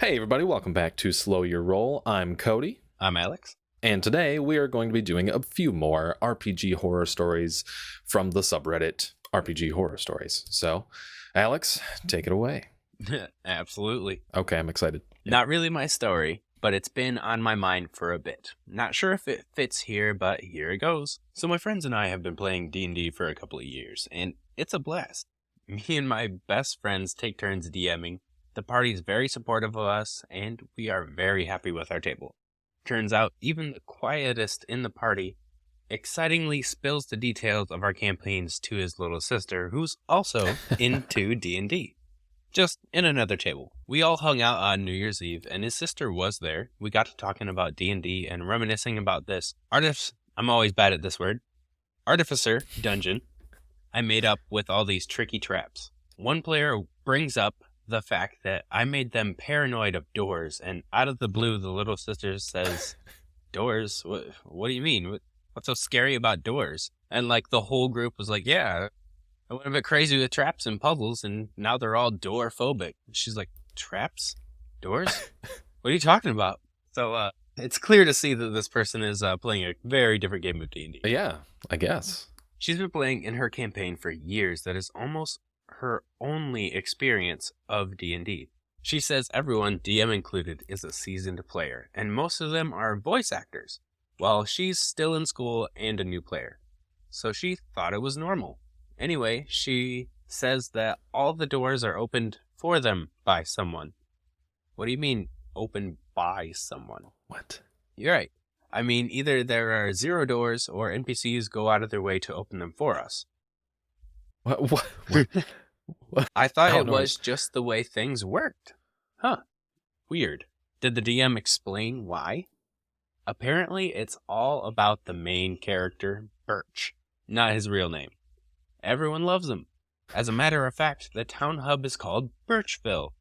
Hey everybody, welcome back to Slow Your Roll. I'm Cody. I'm Alex. And today we are going to be doing a few more RPG horror stories from the subreddit RPG Horror Stories. So, Alex, take it away. Absolutely. Okay, I'm excited. Not really my story, but it's been on my mind for a bit. Not sure if it fits here, but here it goes. So my friends and I have been playing D&D for a couple of years, and it's a blast. Me and my best friends take turns DMing. The party's very supportive of us, and we are very happy with our table. Turns out, even the quietest in the party excitingly spills the details of our campaigns to his little sister, who's also into D&D. Just in another table. We all hung out on New Year's Eve, and his sister was there. We got to talking about D&D and reminiscing about this I'm always bad at this word. Artificer dungeon I made up with all these tricky traps. One player brings up the fact that I made them paranoid of doors, and out of the blue, the little sister says, "Doors? What do you mean? What's so scary about doors?" And like the whole group was like, "Yeah, I went a bit crazy with traps and puzzles, and now they're all door phobic." She's like, "Traps? Doors? What are you talking about?" So it's clear to see that this person is playing a very different game of D&D. Yeah, I guess. She's been playing in her campaign for years. That is almost her only experience of D&D. She says everyone, DM included, is a seasoned player, and most of them are voice actors, while she's still in school and a new player. So she thought it was normal. Anyway, she says that all the doors are opened for them by someone. What do you mean, opened by someone? What? You're right. I mean, either there are 0 doors or NPCs go out of their way to open them for us. What? I thought it was just the way things worked. Huh. Weird. Did the DM explain why? Apparently, it's all about the main character, Birch, not his real name. Everyone loves him. As a matter of fact, the town hub is called Birchville.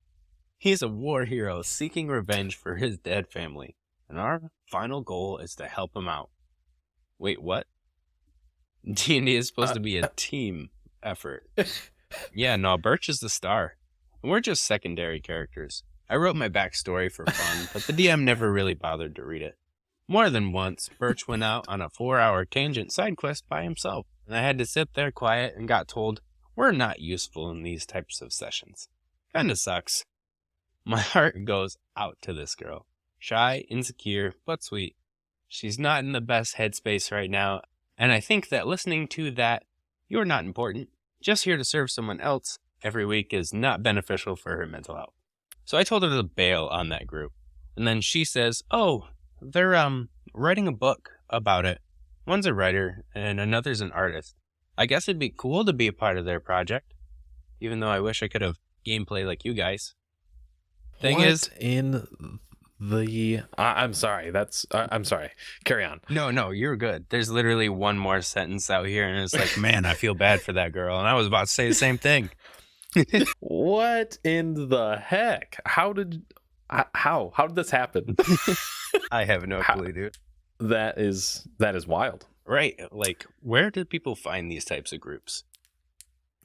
He's a war hero seeking revenge for his dead family, and our final goal is to help him out. Wait, what? D&D is supposed to be a team effort. Yeah, no, Birch is the star. We're just secondary characters. I wrote my backstory for fun, but the DM never really bothered to read it. More than once, Birch went out on a 4-hour tangent side quest by himself, and I had to sit there quiet and got told, "We're not useful in these types of sessions." Kinda sucks. My heart goes out to this girl. Shy, insecure, but sweet. She's not in the best headspace right now, and I think that listening to that, "You're not important, just here to serve someone else," every week is not beneficial for her mental health. So I told her to bail on that group. And then she says, "Oh, they're writing a book about it. One's a writer and another's an artist. I guess it'd be cool to be a part of their project, even though I wish I could have gameplay like you guys." Thing what is, in the... I'm sorry. I'm sorry. Carry on. No, you're good. There's literally one more sentence out here, and it's like, man, I feel bad for that girl. And I was about to say the same thing. What in the heck? How did this happen? I have no clue, dude. That is wild. Right. Like, where did people find these types of groups?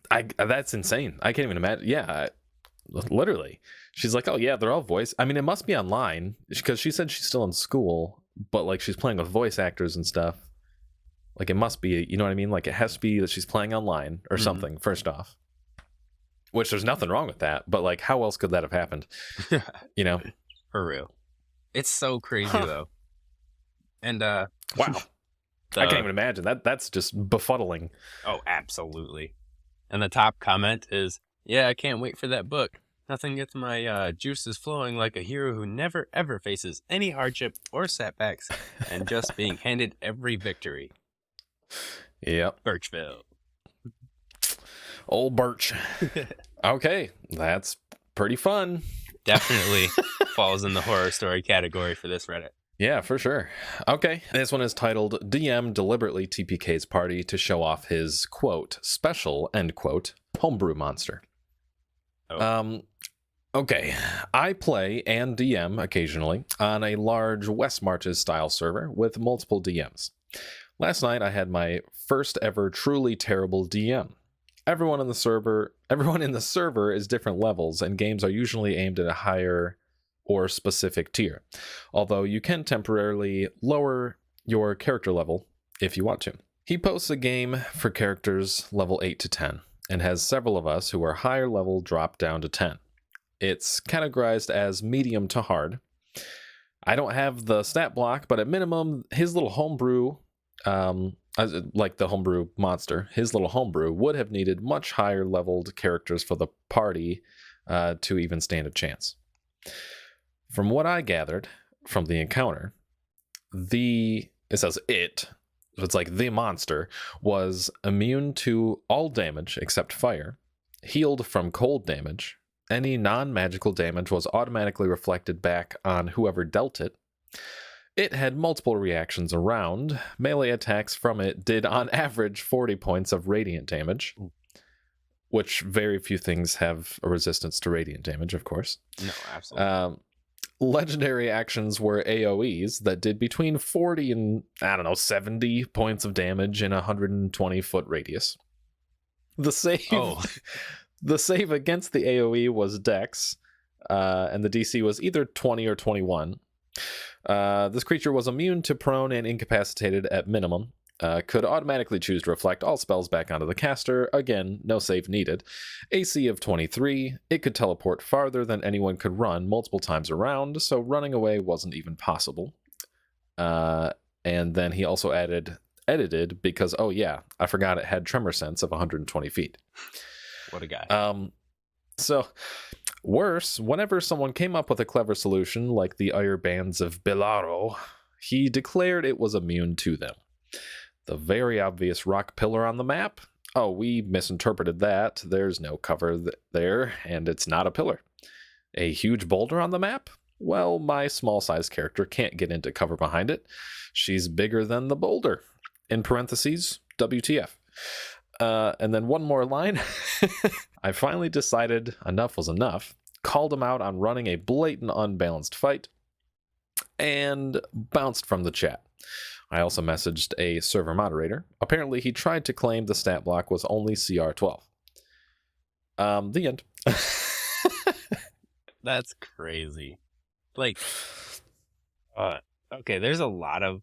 That's insane. I can't even imagine. Yeah, literally. She's like, "Oh yeah, they're all voice." I mean, it must be online because she said she's still in school, but like she's playing with voice actors and stuff. Like it must be, you know what I mean? Like it has to be that she's playing online or something. First off, which there's nothing wrong with that, but like, how else could that have happened? You know, for real. It's so crazy though. And wow, I can't even imagine that. That's just befuddling. Oh, absolutely. And the top comment is, "Yeah, I can't wait for that book. Nothing gets my juices flowing like a hero who never ever faces any hardship or setbacks and just being handed every victory." Yep. Birchville. Old Birch. Okay, that's pretty fun. Definitely falls in the horror story category for this Reddit. Yeah, for sure. Okay, this one is titled "DM deliberately TPK's party to show off his, quote, special, end quote, homebrew monster." Oh. Okay, I play and DM occasionally on a large West Marches style server with multiple DMs. Last night I had my first ever truly terrible DM. Everyone in the server is different levels, and games are usually aimed at a higher or specific tier, although you can temporarily lower your character level if you want to. He posts a game for characters level 8 to 10, and has several of us who are higher level drop down to 10. It's categorized as medium to hard. I don't have the stat block, but at minimum, his little homebrew, like the homebrew monster, his little homebrew would have needed much higher leveled characters for the party to even stand a chance. From what I gathered from the encounter, it's like the monster was immune to all damage except fire, healed from cold damage. Any non-magical damage was automatically reflected back on whoever dealt it. It had multiple reactions around. Melee attacks from it did on average 40 points of radiant damage, which very few things have a resistance to radiant damage, of course. No, absolutely. Legendary actions were AoEs that did between 40 and, 70 points of damage in a 120-foot radius. The save against the AoE was Dex, and the DC was either 20 or 21. This creature was immune to prone and incapacitated at minimum. Could automatically choose to reflect all spells back onto the caster. Again, no save needed. AC of 23. It could teleport farther than anyone could run multiple times around, so running away wasn't even possible. And then he also edited because, I forgot it had tremor sense of 120 feet. What a guy. So, worse, whenever someone came up with a clever solution like the Ire Bands of Bilaro, he declared it was immune to them. The very obvious rock pillar on the map? Oh, we misinterpreted that. There's no cover there, and it's not a pillar. A huge boulder on the map? Well, my small-sized character can't get into cover behind it. She's bigger than the boulder. In parentheses, WTF. And then one more line. I finally decided enough was enough, called him out on running a blatant unbalanced fight, and bounced from the chat. I also messaged a server moderator. Apparently, he tried to claim the stat block was only CR12. The end. That's crazy. Like, okay, there's a lot of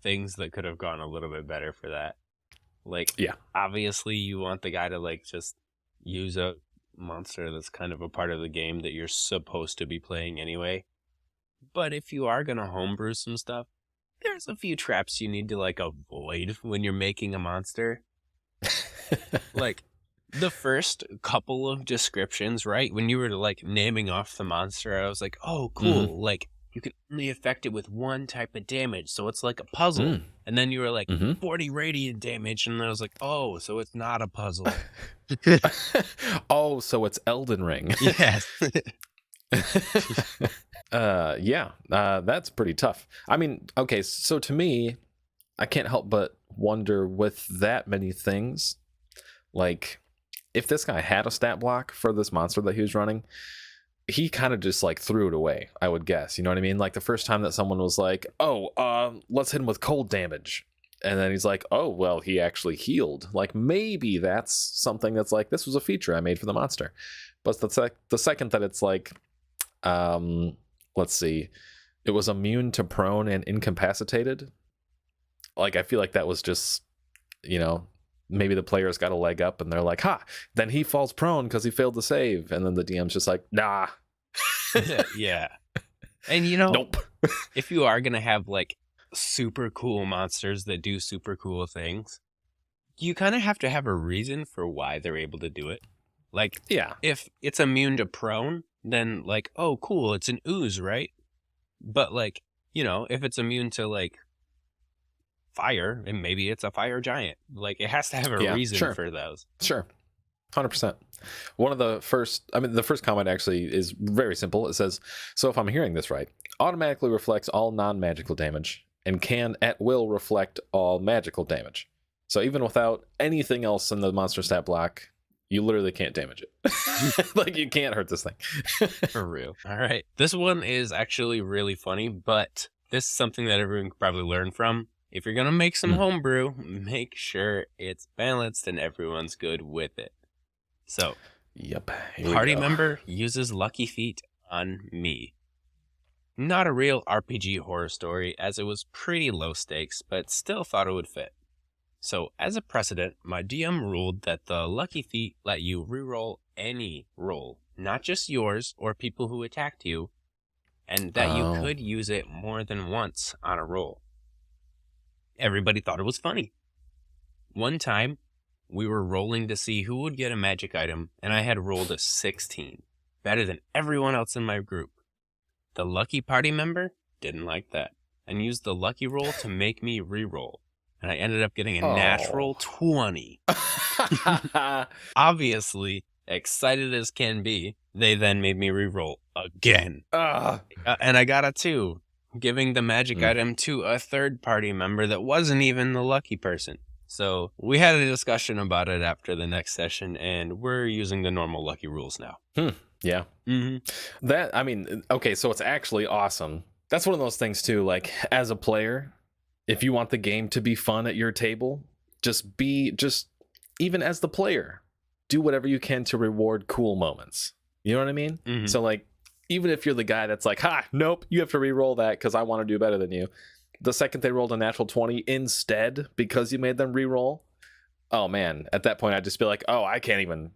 things that could have gone a little bit better for that. Like, yeah, obviously you want the guy to, like, just use a monster that's kind of a part of the game that you're supposed to be playing anyway. But if you are going to homebrew some stuff, there's a few traps you need to, like, avoid when you're making a monster. Like, the first couple of descriptions, right? When you were, like, naming off the monster, I was like, oh, cool. Mm-hmm. Like, you can only affect it with one type of damage, so it's like a puzzle. Mm. And then you were like, 40 radiant damage, and I was like, oh, so it's not a puzzle. Oh, so it's Elden Ring. Yes. That's pretty tough. I mean, okay, so to me, I can't help but wonder with that many things, like, if this guy had a stat block for this monster that he was running, he kind of just, like, threw it away, I would guess. You know what I mean? Like, the first time that someone was like, let's hit him with cold damage. And then he's like, oh, well, he actually healed. Like, maybe that's something that's like, this was a feature I made for the monster. But the second that it's like, let's see, it was immune to prone and incapacitated. Like, I feel like that was just, maybe the players got a leg up and they're like, then he falls prone because he failed to save. And then the DM's just like, nah. Yeah. And nope. If you are going to have, like, super cool monsters that do super cool things, you kind of have to have a reason for why they're able to do it. Like, yeah, if it's immune to prone, then, like, oh, cool, it's an ooze, right? But, like, if it's immune to, like, fire, and maybe it's a fire giant. Like, it has to have a reason for those. Sure. 100%. One of the first comment actually is very simple. It says, so if I'm hearing this right, automatically reflects all non-magical damage and can at will reflect all magical damage. So even without anything else in the monster stat block, you literally can't damage it. Like, you can't hurt this thing. For real. All right. This one is actually really funny, but this is something that everyone can probably learn from. If you're going to make some homebrew, make sure it's balanced and everyone's good with it. So, yep. Party member uses lucky feet on me. Not a real RPG horror story, as it was pretty low stakes, but still thought it would fit. So, as a precedent, my DM ruled that the lucky feat let you reroll any roll, not just yours or people who attacked you, and that you could use it more than once on a roll. Everybody thought it was funny. One time, we were rolling to see who would get a magic item, and I had rolled a 16, better than everyone else in my group. The lucky party member didn't like that, and used the lucky roll to make me reroll, and I ended up getting a natural 20. Obviously, excited as can be, they then made me reroll again. And I got a 2, giving the magic item to a third party member that wasn't even the lucky person. So we had a discussion about it after the next session, and we're using the normal lucky rules now. Yeah. Okay, so it's actually awesome. That's one of those things too, like as a player, if you want the game to be fun at your table, just even as the player, do whatever you can to reward cool moments. You know what I mean? Mm-hmm. So like, even if you're the guy that's like, nope, you have to re-roll that because I want to do better than you. The second they rolled a natural 20 instead because you made them re-roll, oh man, at that point I'd just be like, I can't even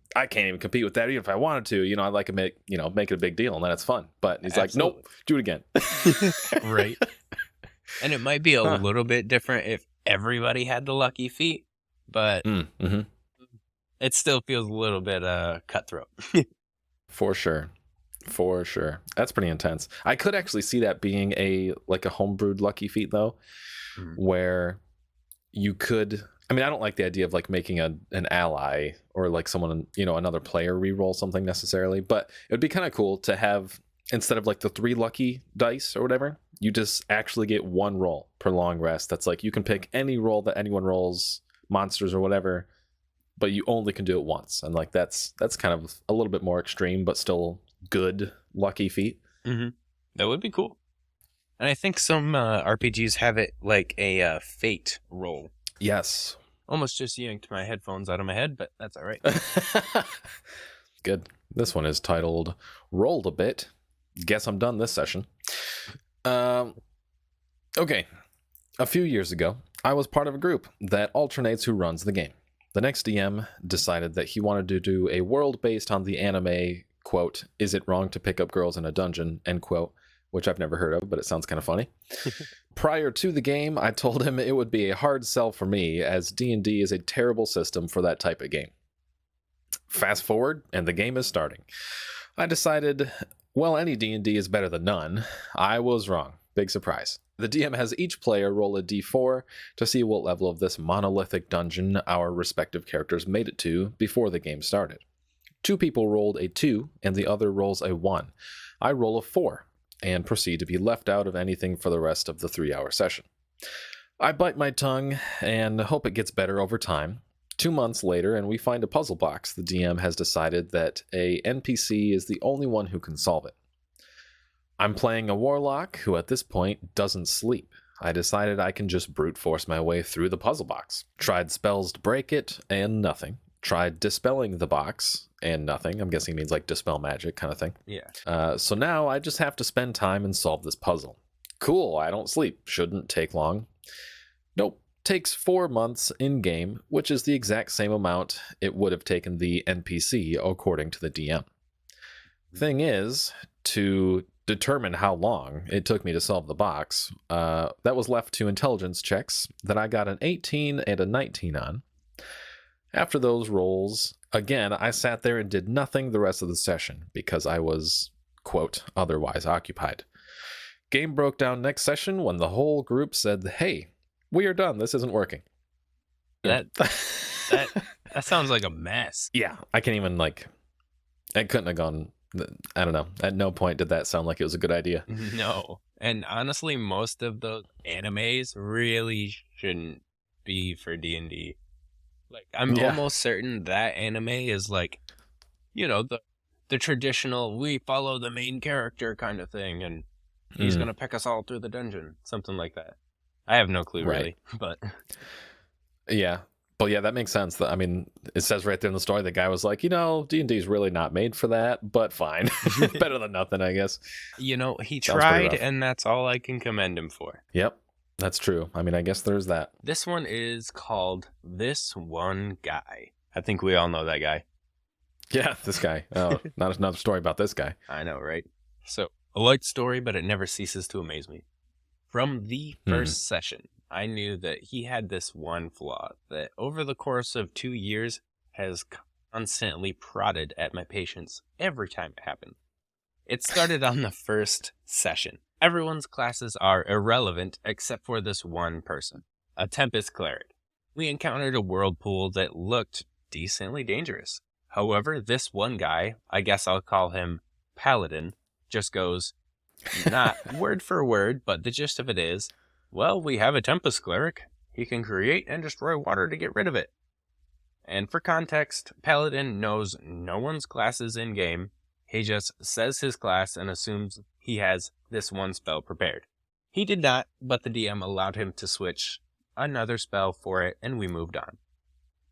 compete with that even if I wanted to. I'd like to make it a big deal and then it's fun. But he's like, nope, do it again. Right. And it might be a little bit different if everybody had the lucky feat, but it still feels a little bit cutthroat. For sure. That's pretty intense. I could actually see that being a homebrewed lucky feat though, where you could, I don't like the idea of like making an ally or like someone, another player re-roll something necessarily, but it would be kind of cool to have, instead of like the 3 lucky dice or whatever, you just actually get 1 roll per long rest. That's like, you can pick any roll that anyone rolls, monsters or whatever, but you only can do it once. And like, that's kind of a little bit more extreme, but still good lucky feat. That would be cool. And I think some RPGs have it like a fate roll. Yes. Almost just yanked my headphones out of my head, but that's all right. Good. This one is titled Rolled a Bit. Guess I'm done this session. Okay. A few years ago, I was part of a group that alternates who runs the game. The next DM decided that he wanted to do a world based on the anime, quote, "Is it wrong to pick up girls in a dungeon?" end quote, which I've never heard of, but it sounds kind of funny. Prior to the game, I told him it would be a hard sell for me, as D&D is a terrible system for that type of game. Fast forward, and the game is starting. I decided, well, any D&D is better than none. I was wrong. Big surprise. The DM has each player roll a d4 to see what level of this monolithic dungeon our respective characters made it to before the game started. 2 people rolled a 2, and the other rolls a 1. I roll a 4, and proceed to be left out of anything for the rest of the 3-hour session. I bite my tongue, and hope it gets better over time. 2 months later, and we find a puzzle box. The DM has decided that a NPC is the only one who can solve it. I'm playing a warlock who at this point doesn't sleep. I decided I can just brute force my way through the puzzle box. Tried spells to break it, and nothing. Tried dispelling the box, and nothing. I'm guessing it means like dispel magic kind of thing. Yeah. So now I just have to spend time and solve this puzzle. Cool, I don't sleep. Shouldn't take long. Nope. Takes 4 months in-game, which is the exact same amount it would have taken the NPC, according to the DM. Thing is, to determine how long it took me to solve the box, that was left to intelligence checks that I got an 18 and a 19 on. After those rolls, again, I sat there and did nothing the rest of the session because I was, quote, otherwise occupied. Game broke down next session when the whole group said, "Hey, we are done. This isn't working." That sounds like a mess. Yeah, I can't even it couldn't have gone. I don't know. At no point did that sound like it was a good idea. No. And honestly, most of those animes really shouldn't be for D&D. Like, I'm almost certain that anime is like, the traditional, we follow the main character kind of thing, and he's going to pick us all through the dungeon. Something like that. I have no clue, really. But yeah. But yeah, that makes sense. I mean, it says right there in the story, the guy was like, D&D is really not made for that, but fine. Better than nothing, I guess. He tried, and that's all I can commend him for. Yep, that's true. I mean, I guess there's that. This one is called This One Guy. I think we all know that guy. Yeah, this guy. Oh, not another story about this guy. I know, right? So, a light story, but it never ceases to amaze me. From the first session, I knew that he had this one flaw that over the course of 2 years has constantly prodded at my patience every time it happened. It started on the first session. Everyone's classes are irrelevant except for this one person, a Tempest Cleric. We encountered a whirlpool that looked decently dangerous. However, this one guy, I guess I'll call him Paladin, just goes, not word for word, but the gist of it is, well, we have a Tempest Cleric. He can create and destroy water to get rid of it. And for context, Paladin knows no one's classes in-game. He just says his class and assumes he has this one spell prepared. He did not, but the DM allowed him to switch another spell for it, and we moved on.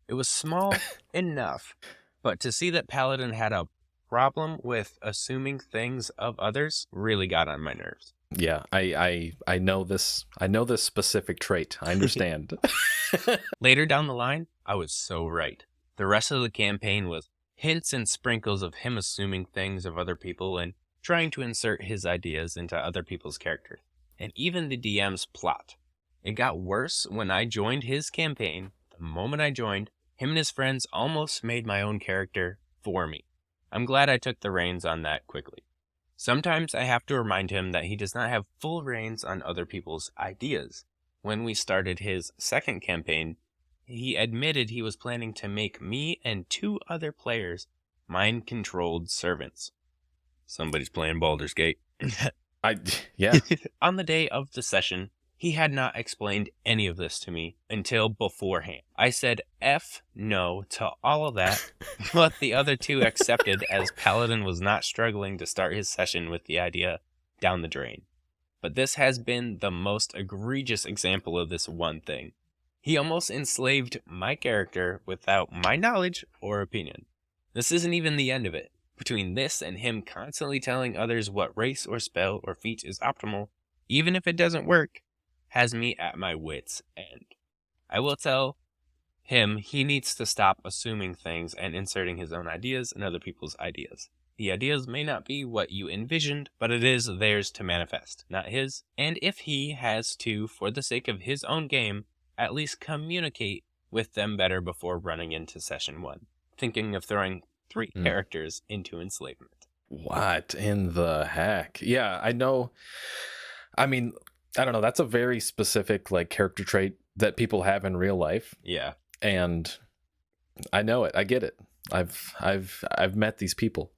It was small enough, but to see that Paladin had a problem with assuming things of others really got on my nerves. Yeah, I know this. I know this specific trait. I understand. Later down the line, I was so right. The rest of the campaign was hints and sprinkles of him assuming things of other people and trying to insert his ideas into other people's characters. And even the DM's plot. It got worse when I joined his campaign. The moment I joined, him and his friends almost made my own character for me. I'm glad I took the reins on that quickly. Sometimes I have to remind him that he does not have full reins on other people's ideas. When we started his second campaign, he admitted he was planning to make me and 2 other players mind-controlled servants. Somebody's playing Baldur's Gate. Yeah. On the day of the session, he had not explained any of this to me until beforehand. I said F no to all of that, but the other 2 accepted as Paladin was not struggling to start his session with the idea down the drain. But this has been the most egregious example of this one thing. He almost enslaved my character without my knowledge or opinion. This isn't even the end of it. Between this and him constantly telling others what race or spell or feat is optimal, even if it doesn't work, has me at my wit's end. I will tell him he needs to stop assuming things and inserting his own ideas in other people's ideas. The ideas may not be what you envisioned, but it is theirs to manifest, not his. And if he has to, for the sake of his own game, at least communicate with them better before running into session 1. Thinking of throwing 3 characters into enslavement. What in the heck? Yeah, I know. I mean, I don't know. That's a very specific character trait that people have in real life. Yeah. And I know it. I get it. I've met these people.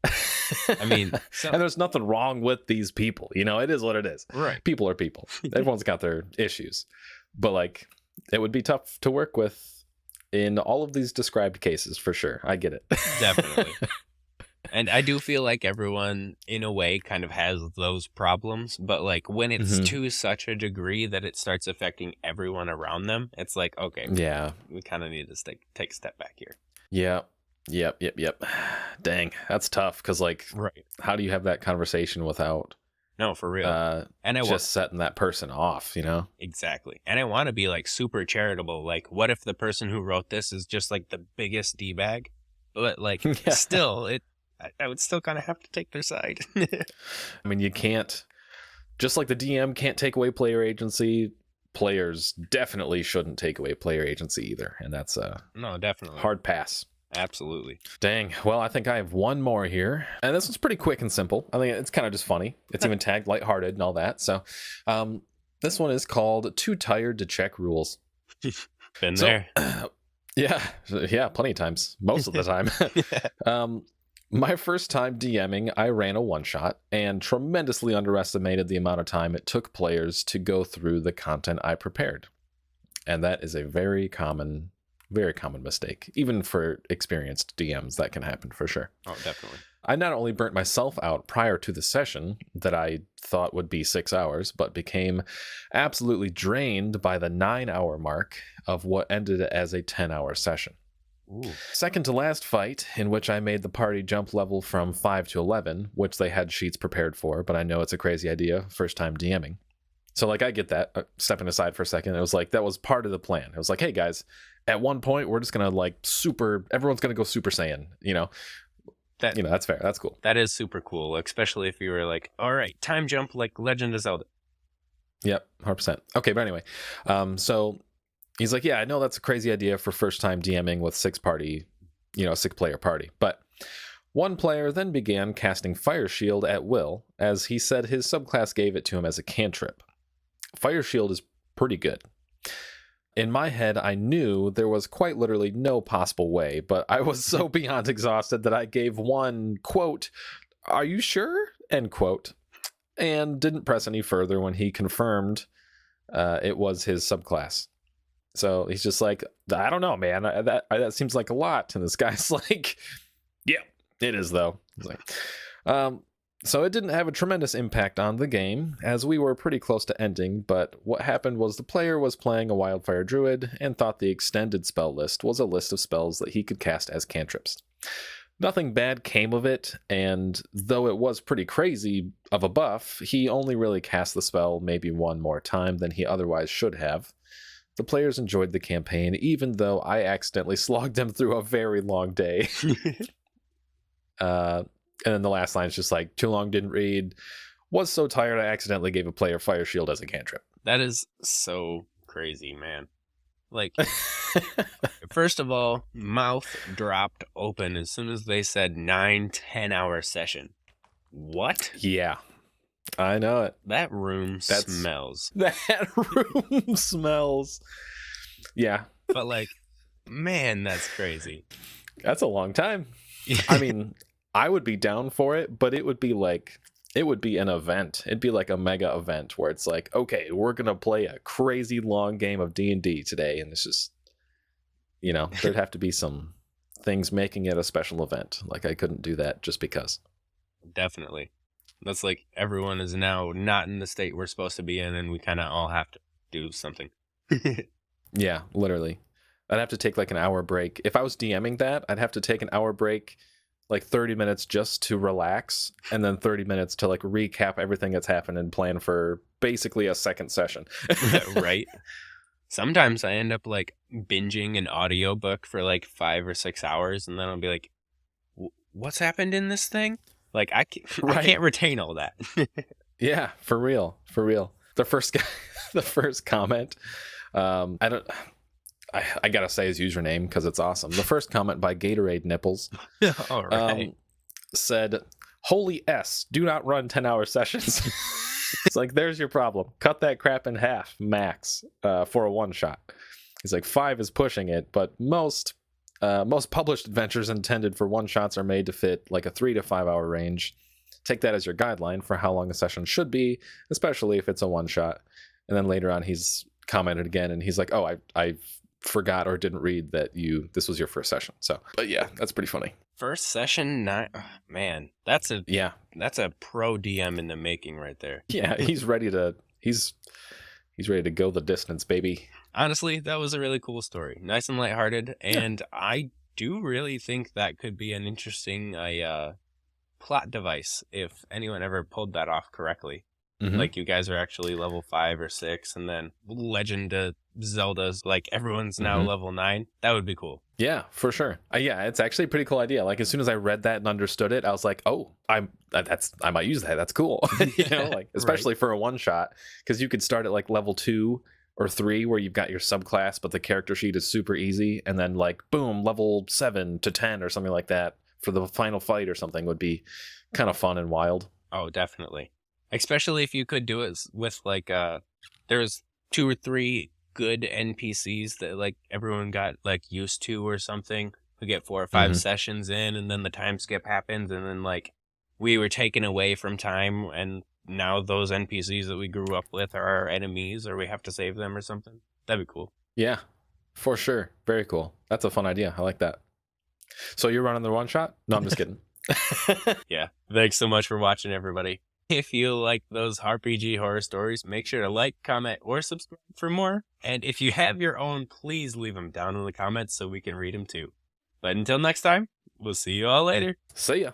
I mean, and there's nothing wrong with these people. It is what it is. Right. People are people. Everyone's got their issues. But it would be tough to work with in all of these described cases for sure. I get it. Definitely. And I do feel like everyone, in a way, kind of has those problems. But when it's to such a degree that it starts affecting everyone around them, it's like, okay, yeah, we kind of need to take a step back here. Yeah. Yep. Dang, that's tough. Because right. How do you have that conversation without? No, for real. And I just setting that person off, Exactly. And I want to be super charitable. What if the person who wrote this is just the biggest D-bag? But yeah. Still, I would still kind of have to take their side. I mean, you can't, just like the DM can't take away player agency, players definitely shouldn't take away player agency either. And that's no, definitely hard pass. Absolutely. Dang. Well, I think I have one more here. And this one's pretty quick and simple. I think it's kind of just funny. It's even tagged lighthearted and all that. So this one is called Too Tired to Check Rules. Been there. Yeah, plenty of times. Most of the time. My first time DMing, I ran a one-shot and tremendously underestimated the amount of time it took players to go through the content I prepared. And that is a very common mistake. Even for experienced DMs, that can happen for sure. Oh, definitely. I not only burnt myself out prior to the session that I thought would be 6 hours, but became absolutely drained by the 9-hour mark of what ended as a 10-hour session. Ooh. Second to last fight, in which I made the party jump level from 5 to 11, which they had sheets prepared for, but I know it's a crazy idea, first time DMing. So, like, I get that. Stepping aside for a second, it was like, that was part of the plan. It was like, hey, guys, at one point, we're just going to, like, everyone's going to go Super Saiyan, you know? That's fair. That's cool. That is super cool, especially if you were like, all right, time jump like Legend of Zelda. Yep, 100%. Okay, but anyway, so he's like, yeah, I know that's a crazy idea for first time DMing with 6-player party. But one player then began casting Fire Shield at will, as he said his subclass gave it to him as a cantrip. Fire Shield is pretty good. In my head, I knew there was quite literally no possible way, but I was so beyond exhausted that I gave one, quote, "Are you sure?" end quote, and didn't press any further when he confirmed it was his subclass. So he's just like, I don't know, man. That seems like a lot. And this guy's like, yeah, it is, though. He's like, so it didn't have a tremendous impact on the game, as we were pretty close to ending, but what happened was the player was playing a Wildfire Druid and thought the extended spell list was a list of spells that he could cast as cantrips. Nothing bad came of it, and though it was pretty crazy of a buff, he only really cast the spell maybe one more time than he otherwise should have. The players enjoyed the campaign, even though I accidentally slogged him through a very long day. And then the last line is just like, too long, didn't read. Was so tired I accidentally gave a player Fire Shield as a cantrip. That is so crazy, man. Like, first of all, mouth dropped open as soon as they said 9-10-hour session. What? Yeah, I know it. That room smells. That room smells. Yeah. But like, man, that's crazy. That's a long time. I mean, I would be down for it, but it would be an event. It'd be like a mega event where it's like, okay, we're going to play a crazy long game of D&D today. And it's just, there'd have to be some things making it a special event. Like I couldn't do that just because. Definitely. That's like everyone is now not in the state we're supposed to be in, and we kind of all have to do something. Yeah, literally. I'd have to take like an hour break. If I was DMing that, I'd have to take an hour break, like 30 minutes just to relax, and then 30 minutes to like recap everything that's happened and plan for basically a second session. Right. Sometimes I end up like binging an audiobook for like 5 or 6 hours, and then I'll be like, what's happened in this thing? Like I can't retain all that. Yeah, for real. The first comment, I gotta say his username because it's awesome. The first comment by Gatorade Nipples All right. Said, "Holy S, do not run 10-hour sessions." It's like, there's your problem. Cut that crap in half, max, for a one-shot. He's like, 5 is pushing it, but most published adventures intended for one-shots are made to fit like a 3 to 5 hour range. Take that as your guideline for how long a session should be, especially if it's a one-shot. And then later on, he's commented again, and he's like, oh, I forgot or didn't read that this was your first session. So, but yeah, that's pretty funny. First session, man, that's a pro DM in the making right there. Yeah, he's ready to go the distance, baby. Honestly, that was a really cool story. Nice and lighthearted, and yeah. I do really think that could be an interesting plot device if anyone ever pulled that off correctly. Mm-hmm. Like you guys are actually level 5 or 6, and then Legend of Zelda's like everyone's now level 9. That would be cool. Yeah, for sure. Yeah, it's actually a pretty cool idea. Like as soon as I read that and understood it, I was like, oh, I might use that. That's cool. Like especially right. For a one shot, because you could start at like level 2 or 3 where you've got your subclass, but the character sheet is super easy, and then like boom, level 7 to 10 or something like that for the final fight or something would be kind of fun and wild. Oh, definitely. Especially if you could do it with like there's 2 or 3 good NPCs that like everyone got like used to or something. We get 4 or 5 sessions in, and then the time skip happens, and then like we were taken away from time, and now those NPCs that we grew up with are our enemies, or we have to save them or something. That'd be cool. Yeah, for sure. Very cool. That's a fun idea. I like that. So you're running the one shot? No, I'm just kidding. Yeah. Thanks so much for watching, everybody. If you like those RPG horror stories, make sure to like, comment, or subscribe for more. And if you have your own, please leave them down in the comments so we can read them too. But until next time, we'll see you all later. See ya.